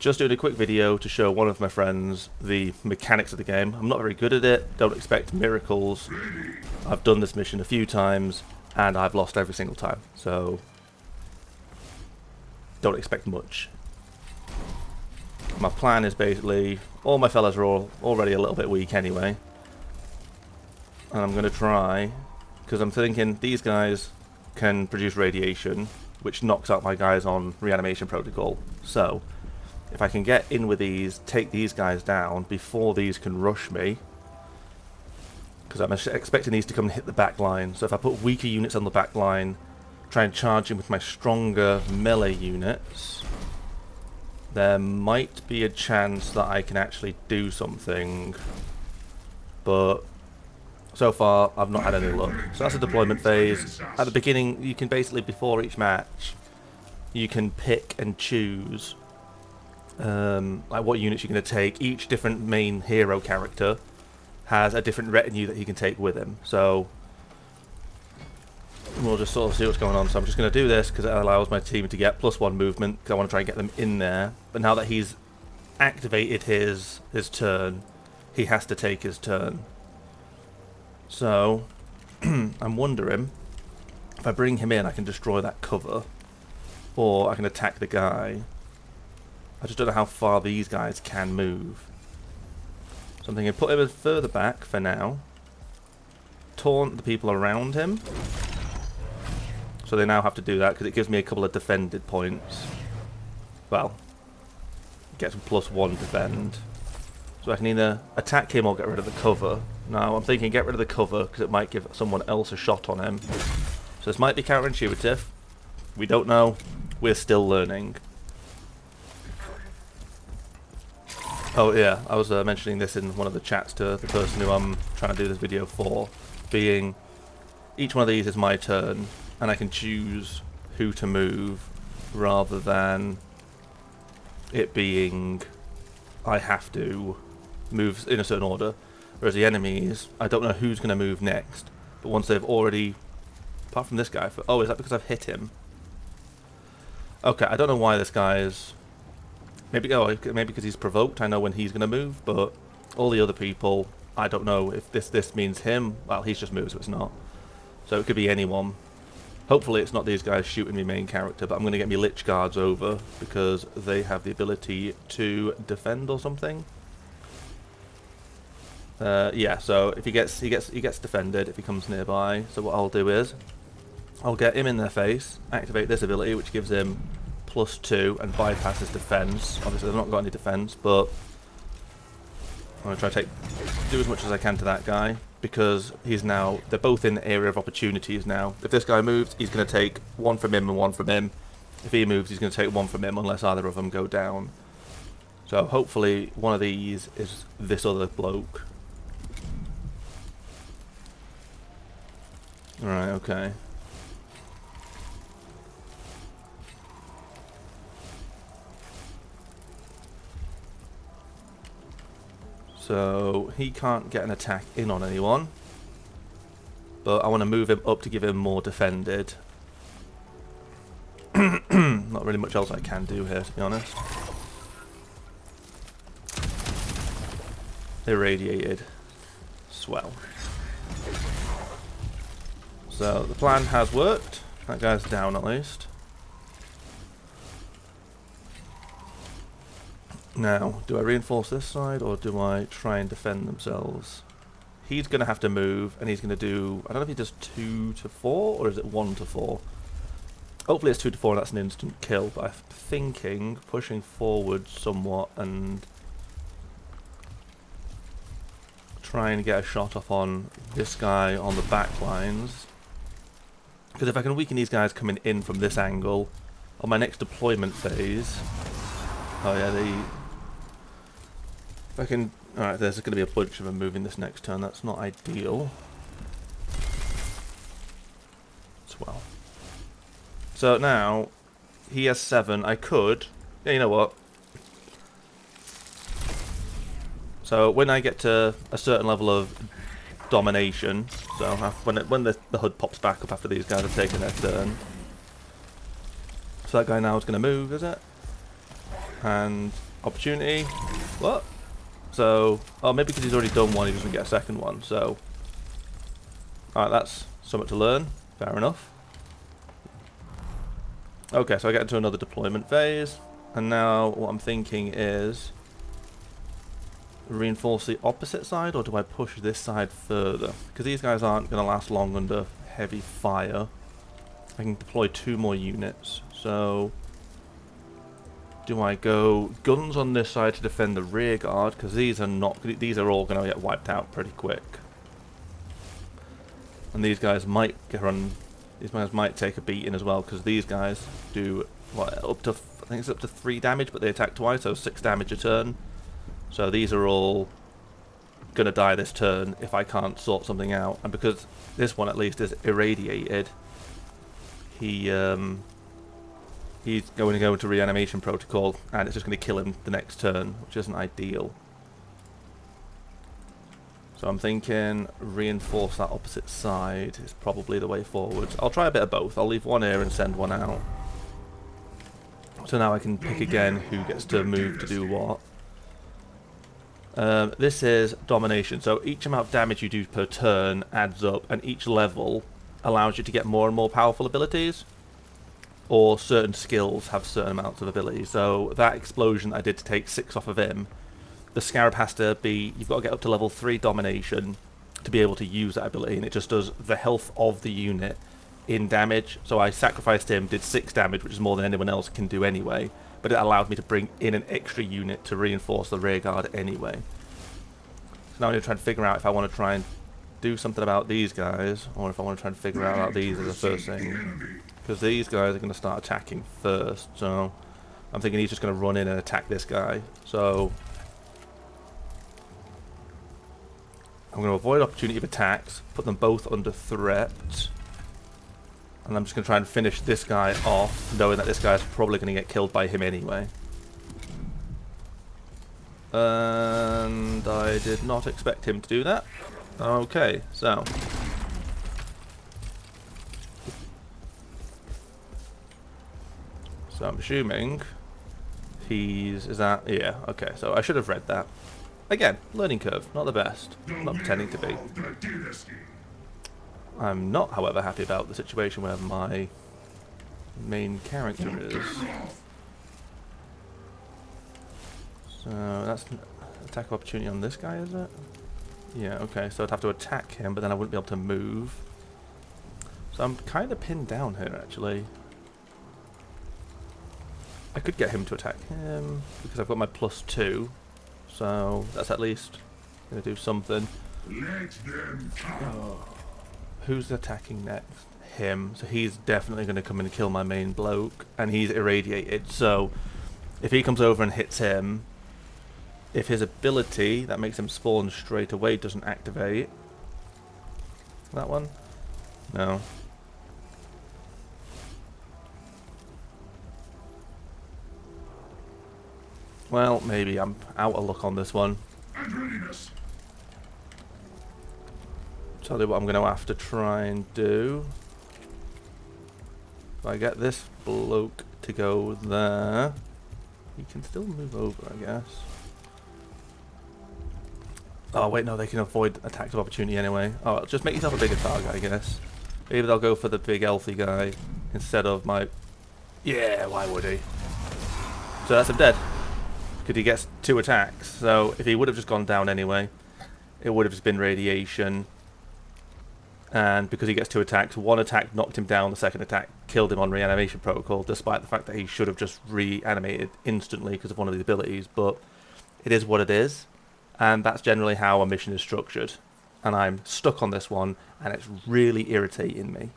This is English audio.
Just doing a quick video to show one of my friends the mechanics of the game. I'm not very good at it, don't expect miracles. I've done this mission a few times and I've lost every single time, so don't expect much. My plan is basically, all my fellas are already a little bit weak anyway, and I'm going to try, because I'm thinking these guys can produce radiation, which knocks out my guys on reanimation protocol. So if I can get in with these, take these guys down before these can rush me, because I'm expecting these to come and hit the back line. So if I put weaker units on the back line, try and charge in with my stronger melee units, there might be a chance that I can actually do something, but so far I've not had any luck. So that's the deployment phase. At the beginning, you can basically, before each match, you can pick and choose like what units you're going to take. Each different main hero character has a different retinue that he can take with him, so we'll just sort of see what's going on. So I'm just going to do this because it allows my team to get +1 movement, because I want to try and get them in there. But now that he's activated his turn, he has to take his turn. So I'm wondering if I bring him in, I can destroy that cover, or I can attack the guy. I just don't know how far these guys can move. So I'm thinking put him further back for now, taunt the people around him, so they now have to do that because it gives me a couple of defended points. Well, gets +1 defend. So I can either attack him or get rid of the cover. Now I'm thinking get rid of the cover because it might give someone else a shot on him. So this might be counterintuitive. We don't know. We're still learning. Oh yeah, I was mentioning this in one of the chats to the person who I'm trying to do this video for, being each one of these is my turn, and I can choose who to move rather than it being I have to move in a certain order. Whereas the enemies, I don't know who's going to move next, but once they've already, apart from this guy, oh, is that because I've hit him? Okay, I don't know why this guy is, maybe because he's provoked, I know when he's going to move, but all the other people, I don't know if this means him. Well, he's just moved, so it's not. So it could be anyone. Hopefully it's not these guys shooting me main character, but I'm going to get me Lich Guards over because they have the ability to defend or something. Yeah, so if he gets defended if he comes nearby. So what I'll do is I'll get him in their face, activate this ability which gives him +2 and bypasses defense. Obviously they've not got any defense, but I'm going to try to do as much as I can to that guy, because they're both in the area of opportunities now. If this guy moves, he's going to take 1 from him and 1 from him. If he moves, he's going to take 1 from him unless either of them go down. So hopefully one of these is this other bloke. Alright, okay. So he can't get an attack in on anyone, but I want to move him up to give him more defended. Not really much else I can do here, to be honest. Irradiated. Swell. So the plan has worked. That guy's down at least. Now, do I reinforce this side or do I try and defend themselves? He's going to have to move, and he's going to do, I don't know if he does 2 to 4 or is it 1 to 4? Hopefully it's 2 to 4 and that's an instant kill, but I'm thinking pushing forward somewhat and trying to get a shot off on this guy on the back lines. Because if I can weaken these guys coming in from this angle on my next deployment phase, oh yeah, if I can, alright, there's going to be a bunch of them moving this next turn. That's not ideal. Swell. So now, he has 7. I could, yeah, you know what? So when I get to a certain level of domination, so when the HUD pops back up after these guys have taken their turn. So that guy now is going to move, is it? And Opportunity. What? So, oh, maybe because he's already done one, he doesn't get a second one. So, alright, that's something to learn. Fair enough. Okay, so I get into another deployment phase. And now what I'm thinking is reinforce the opposite side, or do I push this side further? Because these guys aren't going to last long under heavy fire. I can deploy 2 more units. So, do I go guns on this side to defend the rear guard? Because these are all going to get wiped out pretty quick. And these guys might these guys might take a beating as well, because these guys do what, I think it's up to 3 damage, but they attack twice, so 6 damage a turn. So these are all going to die this turn if I can't sort something out. And because this one at least is irradiated, he's going to go into reanimation protocol, and it's just going to kill him the next turn, which isn't ideal. So I'm thinking reinforce that opposite side is probably the way forward. I'll try a bit of both. I'll leave one here and send one out. So now I can pick again who gets to move to do what. This is domination. So each amount of damage you do per turn adds up, and each level allows you to get more and more powerful abilities. Or certain skills have certain amounts of ability. So that explosion I did to take 6 off of him, the Scarab has to be, you've got to get up to level 3 domination to be able to use that ability, and it just does the health of the unit in damage. So I sacrificed him, did 6 damage, which is more than anyone else can do anyway, but it allowed me to bring in an extra unit to reinforce the rear guard anyway. So now I'm going to try and figure out if I want to try and do something about these guys, or if I want to try and figure out about these as the first thing. Because these guys are going to start attacking first, so I'm thinking he's just going to run in and attack this guy. So I'm going to avoid opportunity of attacks, put them both under threat, and I'm just going to try and finish this guy off, knowing that this guy's probably going to get killed by him anyway. And I did not expect him to do that. Okay, so I'm assuming yeah, okay, so I should have read that. Again, learning curve, not the best. Not pretending to be. I'm not, however, happy about the situation where my main character is. So that's an attack of opportunity on this guy, is it? Yeah, okay, so I'd have to attack him, but then I wouldn't be able to move. So I'm kind of pinned down here, actually. I could get him to attack him, because I've got my +2. So that's at least going to do something. Oh. Who's attacking next? Him. So he's definitely going to come in and kill my main bloke. And he's irradiated. So if he comes over and hits him, if his ability that makes him spawn straight away doesn't activate. That one? No. Well, maybe I'm out of luck on this one. Tell you what I'm going to have to try and do. If I get this bloke to go there, he can still move over, I guess. Oh wait, no, they can avoid attacks of opportunity anyway. Oh, just make yourself a bigger target, I guess. Maybe they'll go for the big elfy guy instead of my... Yeah, why would he? So that's him dead. Because he gets 2 attacks. So if he would have just gone down anyway, it would have just been radiation. And because he gets 2 attacks, 1 attack knocked him down, the 2nd attack killed him on reanimation protocol, despite the fact that he should have just reanimated instantly because of one of the abilities. But it is what it is. And that's generally how a mission is structured. And I'm stuck on this one, and it's really irritating me.